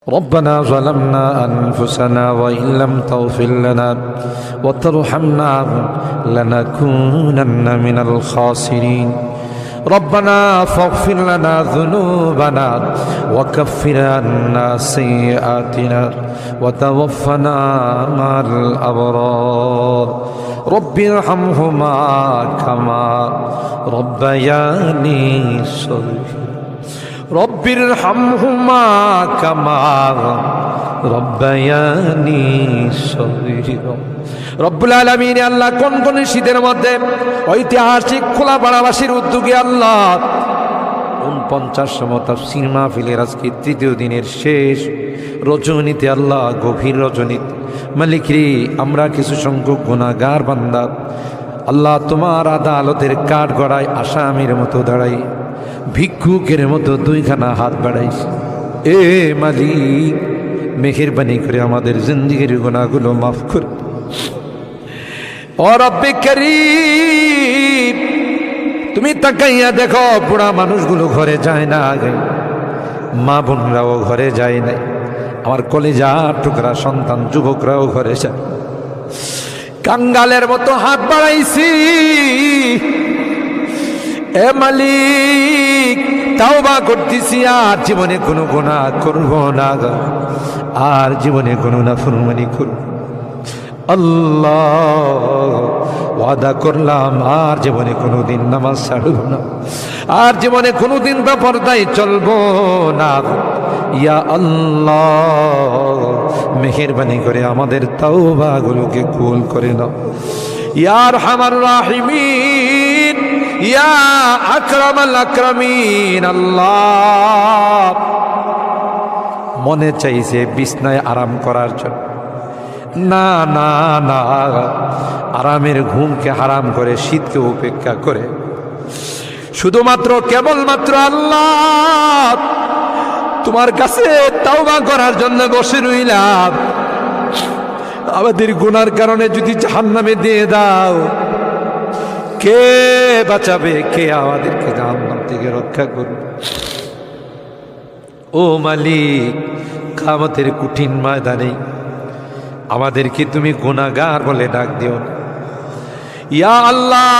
ربنا ظلمنا أنفسنا وإن لم تغفر لنا وترحمنا لنكونن من الخاسرين ربنا فاغفر لنا ذنوبنا وكفر عنا سيئاتنا وتوفنا مع الأبرار رب ارحمهما كما ربياني صغيرا رب ارحمهما كما ربياني صغيرا রব্বুল আলামিন আল্লাহ কোন কোন শীতের মধ্যে ঐতিহাসিক খোলাপাড়াবাসীর উদ্যোগে আল্লাহ 49তম তাফসীর মাহফিলের আজকে তৃতীয় দিনের শেষ রজনীতে আল্লাহ গভীর রজনীতে মালিক রে আমরা কিছু সংখ্যক গুনাহগার বান্দা আল্লাহ তোমার আদালতের কাঠ গড়ায় আসামির মতো দাঁড়াই ভিক্ষুকের মতো দুইখানা হাত বাড়াইছি এ মালিক মেহেরবানি করে আমাদের জিন্দেগির গুনাহগুলো মাফ কর ও রব্বে করিম তুমি তাকাইয়া দেখো বুড়া মানুষগুলো ঘরে যায় না আগে মা বোনরাও ঘরে যায় নাই আমার কলেজার টুকরা সন্তান যুবকরাও ঘরে যায় কাঙ্গালের মতো হাত বাড়াইছি এ মালিক তাওবা করতেছি আর জীবনে কোনো গুনাহ করব না আর জীবনে কোনো নাফরমানি করব আল্লাহ ওয়াদা করলাম আর জীবনে কোনোদিন নামাজ ছাড়ব না আর জীবনে কোনোদিন বেপরদায় চলবো না ইয়া আল্লাহ মেহেরবানি করে আমাদের তাওবাগুলোকে কবুল করে নাও ইয়া আরহামার রাহিমিন ইয়া আকরামাল আকরামিন আল্লাহ মনে চাইছে বিছনায় আরাম করার জন্য না না না আরামের ঘুমকে হারাম করে শীতকে উপেক্ষা করে শুধুমাত্র কেবলমাত্র আল্লাহ তোমার কাছে তাওবা করার জন্য বসে রইলাম আমাদের গুনার কারণে যদি জাহান্নামে দিয়ে দাও কে বাঁচাবে কে আমাদেরকে জাহান্নাম থেকে রক্ষা করবে ও মালিক কিয়ামতের কঠিন ময়দানে আমাদেরকে তুমি গুনাহগার বলে ডাক দিও না ইয়া আল্লাহ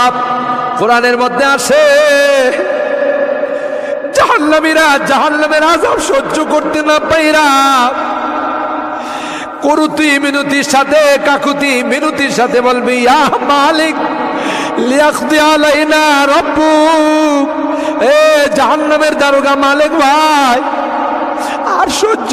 কোরআনের মধ্যে আছে জাহান্নামীরা জাহান্নামের আযাব সহ্য করতে না পাইরা করুতি মিনতির সাথে কাকুতি মিনতির সাথে বলবে ইয়া মালিক লিয়াকদি আলাইনা রাব্বুক এ জাহান্নামের দারোগা মালিক ভাই আর সহ্য